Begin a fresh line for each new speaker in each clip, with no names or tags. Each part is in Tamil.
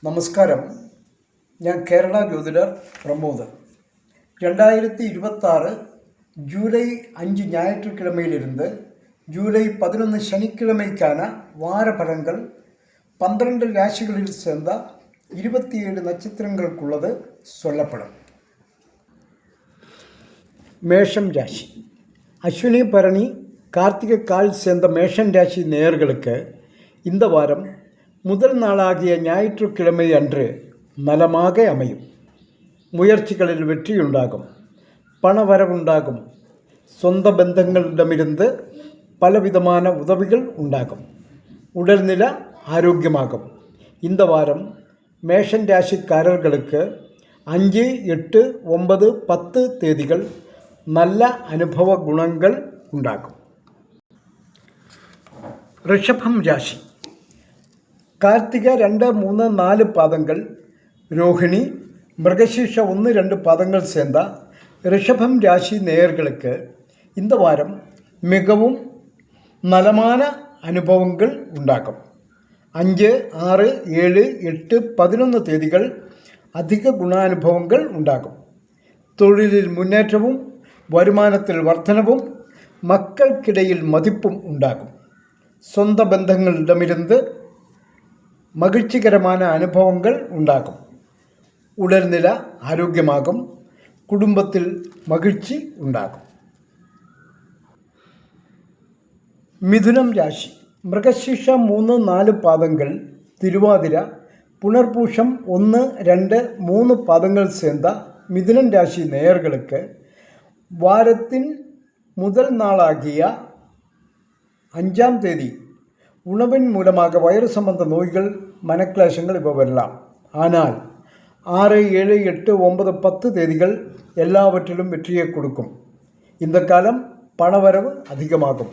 നമസ്കാരം. ഞാൻ കേരള ജ്യോതിഡർ പ്രമോദ്. 2026 ജൂലൈ 5 ஞாயிற்றுக்கிழமையிலிருந்து ஜூலை 11 சனிக்கிழமைக்கான வார பலன்கள் 12 ராசிகளில் சேர்ந்த 27 நட்சத்திரங்களுக்குள்ளது சொல்லப்படும். மேஷம் ராசி. அஸ்வினி பரணி கார்த்திகை கால் சேர்ந்த மேஷம் ராசி நேயர்களுக்கு இந்த வாரம் முதல் நாளாகிய ஞாயிற்றுக்கிழமை அன்று நலமாக அமையும். முயற்சிகளில் வெற்றியுண்டாகும். பணவரவுண்டாகும். சொந்த பந்தங்களிடமிருந்து பலவிதமான உதவிகள் உண்டாகும். உடல்நில ஆரோக்கியமாகும். இந்த வாரம் மேஷன் ராசிக்காரர்களுக்கு 5, 8, 9, 10 தேதிகள் நல்ல அனுபவ குணங்கள் உண்டாகும். ரிஷபம் ராசி. കാർത്തിക 2, 3, 4 പാദങ്ങൾ, രോഹിണി, மிருகசீஷ 1, 2 பாதங்கள் சேர்ந்த ரிஷபம் ராசி நேயர்களுக்கு இந்த வாரம் மிகவும் நலமான அனுபவங்கள் உண்டாகும். 5, 6, 7, 8, 11 தேதிகள் அதிக குணானுபவங்கள் உண்டாகும். தொழிலில் முன்னேற்றமும் வருமானத்தில் வர்த்தனவும் மக்களுக்கிடையில் மதிப்பும் உண்டாகும். சொந்த பந்தங்களிடமிருந்து மகிழ்ச்சிகரமான அனுபவங்கள் உண்டாகும். உடல்நில ஆரோக்கியமாகும். குடும்பத்தில் மகிழ்ச்சி உண்டாகும். மிதுனம் ராசி. மிருகசீஷ 3, 4 பாதங்கள், திருவாதிர, புனர்பூஷம் 1, 2, 3 பாதங்கள் சேர்ந்த மிதுனம் ராசி நேயர்களுக்கு வாரத்தின் முதல் நாளாகிய 5ஆம் தேதி உணவின் மூலமாக வயிறு சம்பந்த நோய்கள், மனக்லேஷங்கள் இப்போ வரலாம். ஆனால் 6, 7, 8, 9, 10 தேதிகள் எல்லாவற்றிலும் வெற்றியை கொடுக்கும். இந்த காலம் பணவரவு அதிகமாகும்.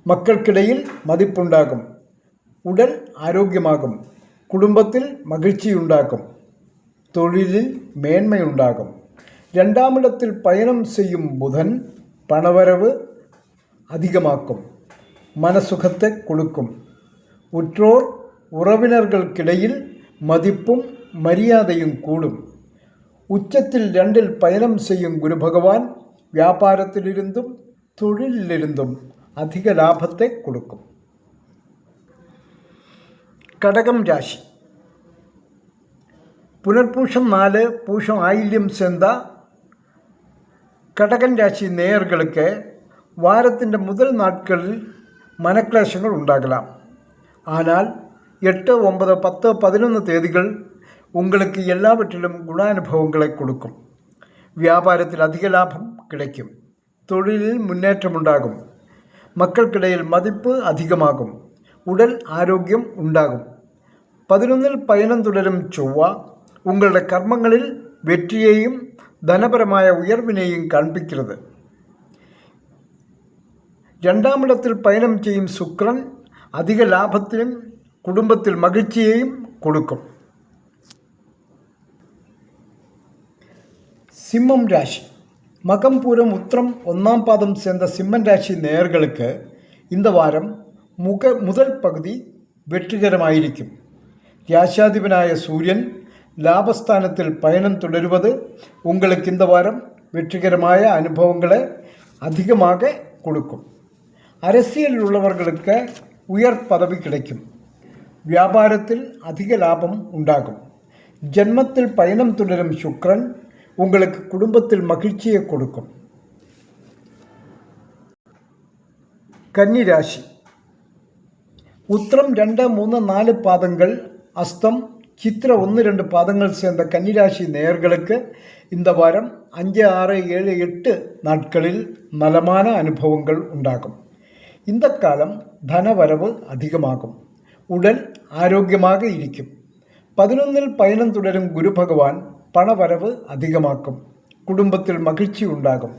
மக்களுக்கிடையில் மதிப்புண்டாகும். உடல் ஆரோக்கியமாகும். குடும்பத்தில் மகிழ்ச்சி உண்டாகும். தொழிலில் மேன்மை உண்டாகும். 2ஆம் இடத்தில் பயணம் செய்யும் புதன் பணவரவு அதிகமாக்கும். மனசுகத்தை கொடுக்கும். உற்றோர் உறவினர்களுக்கிடையில் மதிப்பும் மரியாதையும் கூடும். உச்சத்தில் 2இல் பயணம் செய்யும் குரு பகவான் வியாபாரத்திலிருந்தும் தொழிலிலிருந்தும் அதிக லாபத்தை கொடுக்கும். கடகம் ராசி. புனர்பூஷம் 4, பூஷம் ஆயில்யம் சேர்ந்த கடகம் ராசி நேயர்களுக்கு வாரத்தின் முதல் நாட்களில் மனக்லேஷங்கள் உண்டாகலாம். ஆனால் 8, 9, 10, 11 தேதிகள் உங்களுக்கு எல்லாவற்றிலும் குணானுபவங்களை கொடுக்கும். வியாபாரத்தில் அதிக லாபம் கிடைக்கும். தொழிலில் முன்னேற்றம் உண்டாகும். மக்களுக்கிடையில் மதிப்பு அதிகமாகும். உடல் ஆரோக்கியம் உண்டாகும். 11இல் பயணம் தொடரும் செவ்வா உங்களுடைய கர்மங்களில் வெற்றியையும் தனபரമായ உயர்வினையும் காண்பிக்கிறது. 2ஆம் இடத்தில் பயணம் செய்யும் சுக்கிரன் அதிக லாபத்திலும் குடும்பத்தில் மகிழ்ச்சியையும் கொடுக்கும். சிம்மம் ராசி. மகம், பூரம், உத்திரம் 1ஆம் பாதம் சேர்ந்த சிம்மம் ராசி நேயர்களுக்கு இந்த வாரம் முதல் பகுதி வெற்றிகரமாயிருக்கும். ராசியாதிபனாய சூரியன் லாபஸ்தானத்தில் பயணம் தொடருவது உங்களுக்கு இந்த வாரம் வெற்றிகரമായ அனுபவங்களை அதிகமாக கொடுக்கும். அரசியலில் உள்ளவர்களுக்கு உயர் பதவி கிடைக்கும். வியாபாரத்தில் அதிக லாபம் உண்டாகும். ஜென்மத்தில் பயணம் தொடரும் சுக்கிரன் உங்களுக்கு குடும்பத்தில் மகிழ்ச்சியை கொடுக்கும். கன்னி ராசி. உத்திரம் 2, 3, 4 பாதங்கள், அஸ்தம், சித்திர 1, 2 பாதங்கள் சேர்ந்த கன்னிராசி நேயர்களுக்கு இந்த வாரம் 5, 6, 7, 8 நாட்களில் நலமான அனுபவங்கள் உண்டாகும். இந்த காலம் தனவரவு அதிகமாகும். உடல் ஆரோக்கியமாக இருக்கும். 11இல் பயணம் தொடரும் குரு பகவான் பணவரவு அதிகமாக்கும். குடும்பத்தில் மகிழ்ச்சி உண்டாகும்.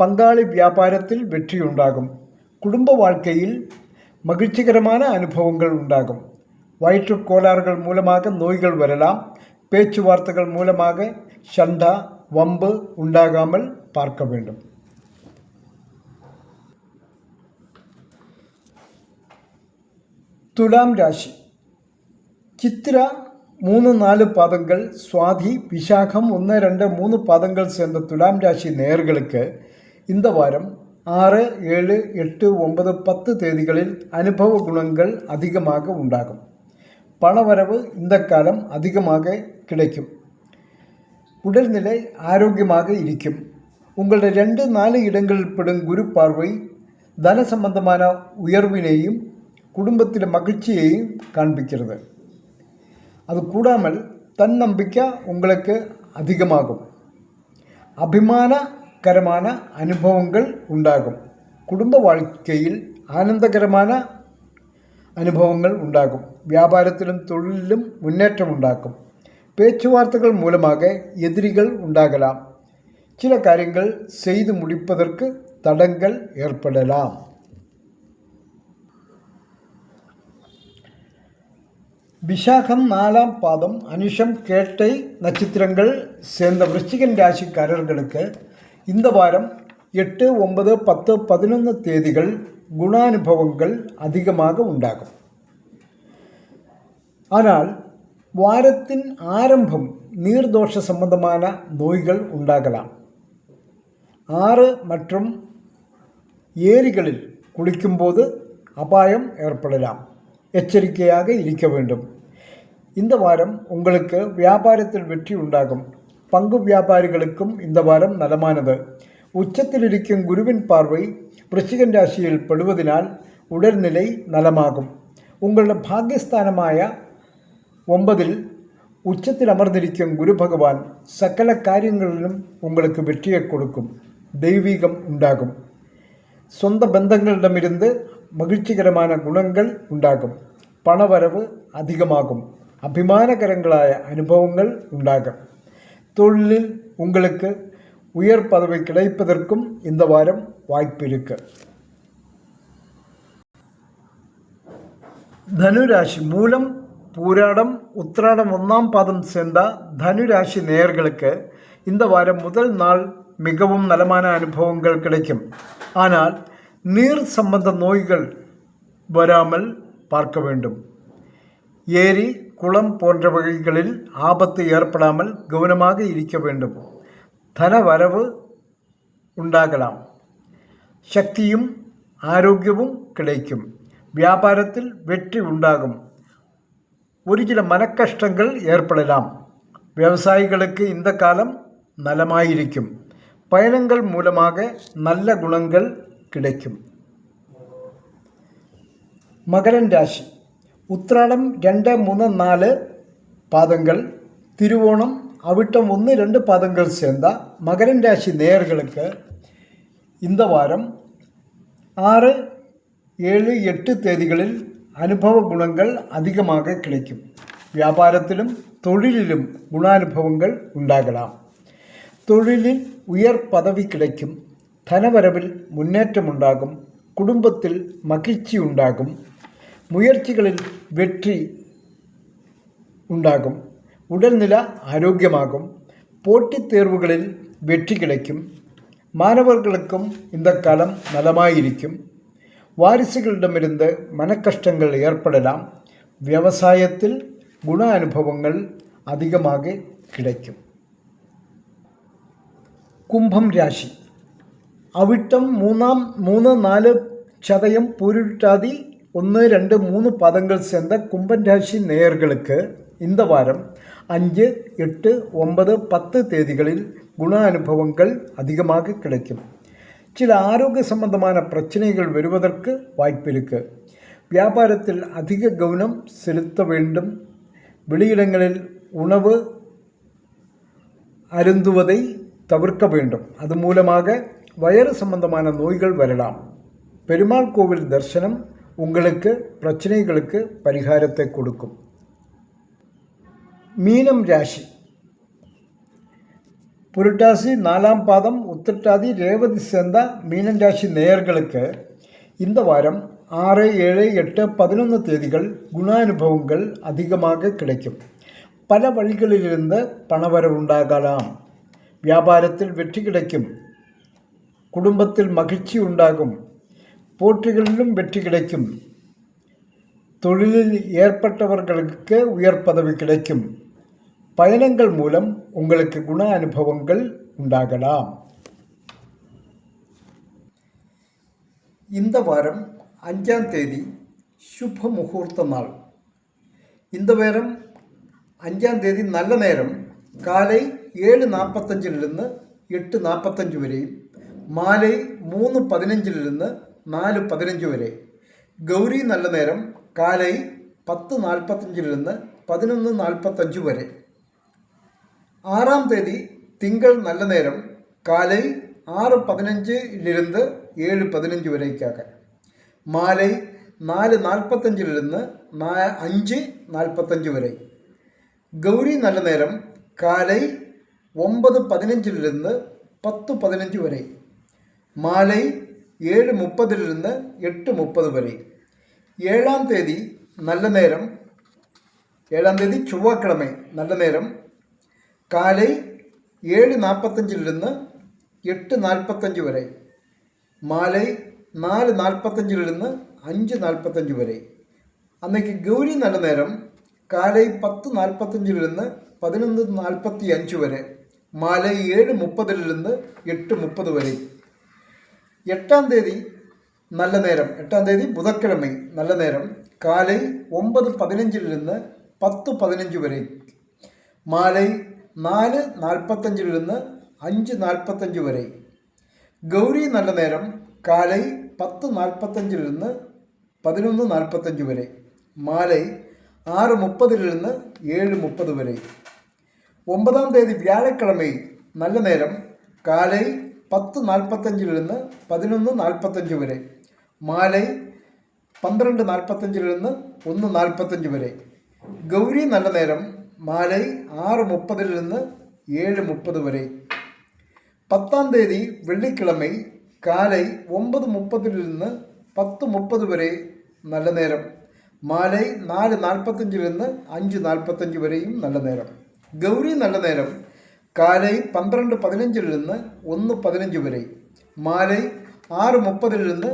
பங்காளி வியாபாரத்தில் வெற்றி உண்டாகும். குடும்ப வாழ்க்கையில் மகிழ்ச்சிகரமான அனுபவங்கள் உண்டாகும். வயிற்றுக் கோளாறுகள் மூலமாக நோய்கள் வரலாம். பேச்சுவார்த்தைகள் மூலமாக சண்டா, வம்பு உண்டாகாமல் பார்க்க வேண்டும். துலாம் ராசி. சித்திரா 3-4 பாதங்கள் சுவாதி விசாகம் 1-2-3 பாதங்கள் சேர்ந்த துலாம் ராசி நேயர்களுக்கு இந்த வாரம் 6, 7, 8, 9, 10 தேதிகளில் அனுபவ குணங்கள் அதிகமாக உண்டாகும். பணவரவு இந்த காலம் அதிகமாக கிடைக்கும். உடல்நிலை ஆரோக்கியமாக இருக்கும். உங்களுடைய 2-4 இடங்களில் படும் குரு பார்வை தன சம்பந்தமான உயர்வினையும் குடும்பத்தில் மகிழ்ச்சியையும் காண்பிக்கிறது. அது கூடாமல் தன்னம்பிக்கை உங்களுக்கு அதிகமாகும். அபிமானகரமான அனுபவங்கள் உண்டாகும். குடும்ப வாழ்க்கையில் ஆனந்தகரமான அனுபவங்கள் உண்டாகும். வியாபாரத்திலும் தொழிலிலும் முன்னேற்றம் உண்டாகும். பேச்சுவார்த்தைகள் மூலமாக எதிரிகள் உண்டாகலாம். சில காரியங்கள் செய்து முடிப்பதற்கு தடங்கள் ஏற்படலாம். விசாகம் 4ஆம் பாதம் அனுஷம் கேட்டை நட்சத்திரங்கள் சேர்ந்த விருச்சிகன் ராசிக்காரர்களுக்கு இந்த வாரம் 8, 9, 10, 11 தேதிகள் குணானுபவங்கள் அதிகமாக உண்டாகும். ஆனால் வாரத்தின் ஆரம்பம் நீர்தோஷ சம்பந்தமான நோய்கள் உண்டாகலாம். ஆறு மற்றும் ஏரிகளில் குளிக்கும்போது அபாயம் ஏற்படலாம். எச்சரிக்கையாக இருக்க வேண்டும். இந்த வாரம் உங்களுக்கு வியாபாரத்தில் வெற்றி உண்டாகும். பங்கு வியாபாரிகளுக்கும் இந்த வாரம் நலமானது. உச்சத்தில் இருக்கும் குருவின் பார்வை விருச்சிகன் ராசியில் படுவதனால் உடல்நிலை நலமாகும். உங்களோட பாகிஸ்தானമായ 9ல் உச்சத்தில் அமர்ந்திருக்கும் குரு பகவான் சகல காரியங்களிலும் உங்களுக்கு வெற்றியை கொடுக்கும். தெய்வீகம் உண்டாகும். சொந்த பந்தங்களிடமிருந்து மகிழ்ச்சிகரமான குணங்கள் உண்டாகும். பணவரவு அதிகமாகும். அபிமானகரங்களாய அனுபவங்கள் உண்டாகும். தொழிலில் உங்களுக்கு உயர் பதவி கிடைப்பதற்கும் இந்த வாரம் வாய்ப்பு இருக்கு. தனுராசி மூலம் பூராடம் உத்திராடம் 1ஆம் பாதம் சேர்ந்த தனுராசி நேயர்களுக்கு இந்த வாரம் முதல் நாள் மிகவும் நலமான அனுபவங்கள் கிடைக்கும். ஆனால் நீர் சம்பந்த நோய்கள் வராமல் பார்க்க வேண்டும். ஏரி குளம் போன்ற வகைகளில் ஆபத்து ஏற்படாமல் கவனமாக இருக்க வேண்டும். தன வரவு உண்டாகலாம். சக்தியும் ஆரோக்கியமும் கிடைக்கும். வியாபாரத்தில் வெற்றி உண்டாகும். ஒரு சில மனக்கஷ்டங்கள் ஏற்படலாம். விவசாயிகளுக்கு இந்த காலம் நலமாயிருக்கும். பயணங்கள் மூலமாக நல்ல குணங்கள் கிடைக்கும். மகரன் ராசி உத்திராடம் 2, 3, 4 பாதங்கள் திருவோணம் அவிட்டம் 1, 2 பாதங்கள் சேர்ந்த மகரன் ராசி நேயர்களுக்கு இந்த வாரம் 6, 7, 8 தேதிகளில் அனுபவ குணங்கள் அதிகமாக கிடைக்கும். வியாபாரத்திலும் தொழிலிலும் குணானுபவங்கள் உண்டாகலாம். தொழிலில் உயர் பதவி கிடைக்கும். தனவரவில் முன்னேற்றம் உண்டாகும். குடும்பத்தில் மகிழ்ச்சி உண்டாகும். முயற்சிகளில் வெற்றி உண்டாகும். உடல்நிலை ஆரோக்கியமாகும். போட்டித் தேர்வுகளில் வெற்றி கிடைக்கும். மாணவர்களுக்கும் இந்த காலம் நலமாயிருக்கும். வாரிசுகளிடமிருந்து மனக்கஷ்டங்கள் ஏற்படலாம். விவசாயத்தில் குண அனுபவங்கள் அதிகமாக கிடைக்கும். கும்பம் ராசி அவிட்டம் 3, 4 சதயம் பூரிட்டாதி 1, 2, 3 பாதங்கள் சேர்ந்த கும்பன் ராசி நேயர்களுக்கு இந்த வாரம் 5, 8, 9, 10 தேதிகளில் குண அனுபவங்கள் அதிகமாக கிடைக்கும். சில ஆரோக்கிய சம்பந்தமான பிரச்சனைகள் வருவதற்கு வாய்ப்பு இருக்கு. வியாபாரத்தில் அதிக கவனம் செலுத்த வேண்டும். வெளியிடங்களில் உணவு அருந்துவதை தவிர்க்க வேண்டும். அது மூலமாக வயிறு சம்பந்தமான நோய்கள் வரலாம். பெருமாள் கோவில் தரிசனம் உங்களுக்கு பிரச்சனைகளுக்கு பரிகாரத்தை கொடுக்கும். மீனம் ராசி புரட்டாசி 4ஆம் பாதம் உத்திரட்டாதி ரேவதி சேர்ந்த மீனம் ராசி நேயர்களுக்கு இந்த வாரம் 6, 7, 8, 11 தேதிகள் குணானுபவங்கள் அதிகமாக கிடைக்கும். பல வழிகளிலிருந்து பணவரவு உண்டாகலாம். வியாபாரத்தில் வெற்றி கிடைக்கும். குடும்பத்தில் மகிழ்ச்சி உண்டாகும். போட்டிகளிலும் வெற்றி கிடைக்கும். தொழிலில் ஏற்பட்டவர்களுக்கு உயர் பதவி கிடைக்கும். பயணங்கள் மூலம் உங்களுக்கு குண அனுபவங்கள் உண்டாகலாம். இந்த வாரம் 5ஆம் தேதி சுப முகூர்த்த நாள். இந்த வாரம் 5ஆம் தேதி நல்ல நேரம் காலை 7:45 8:45 വരെയും മാலை 3:15 4:15 വരെ. ഗൗരി നല്ല നേരം കാலை 10:45 11:45 വരെ. 6ஆம் தேதி திங்கள் நல்ல நேரம் காலை 6:15 7:15 வரைக்காக. மாலை 4:45 5:45 வரை. கௌரி நல்ல நேரம் காலை 9:15 10:15 வரை. மாலை 7:30 8:30 வரை. 7ஆம் தேதி நல்ல நேரம் 7ஆம் தேதி செவ்வாய்க்கிழமை நல்ல நேரம் காலை 7:45 8:45 வரை. மாலை 4:45 5:45 வரை. அன்னைக்கு கௌரி நல்ல நேரம் காலை 10:45 11:45 வரை. மாலை 7:30 8:30 வரை. 8ஆம் தேதி நல்ல நேரம் 8ஆம் தேதி புதன்கிழமை நல்ல நேரம் காலை 9:15 10:15 வரை. மாலை 4:45 5:45 வரை. கௌரி நல்ல நேரம் காலை 10:45 11:45 வரை. மாலை 6:30 7:30 வரை. 9ஆம் தேதி வியாழக்கிழமை நல்ல நேரம் காலை 10:45 11:45 வரை. மாலை 12:45 1:45 வரை. கௌரி நல்ல நேரம் மாலை 6:30 7:30 வரை. 10ஆம் தேதி வெள்ளிக்கிழமை காலை 9:30 10:30 வரை நல்ல நேரம். மாலை 4:45 5:45 வரையும் நல்ல நேரம். கௌரி நல்ல நேரம் காலை 12:15 1:15 வரை. மாலை 6:30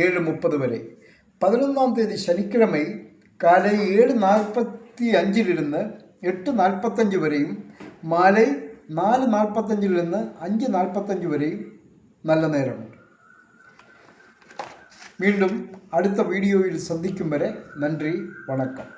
7:30 வரை. 11ஆம் தேதி சனிக்கிழமை காலை 7:45 8:45 வரையும். மாலை 4:45 5:45 வரையும் நல்ல நேரம். மீண்டும் அடுத்த வீடியோவில் சந்திக்கும் வரை நன்றி, வணக்கம்.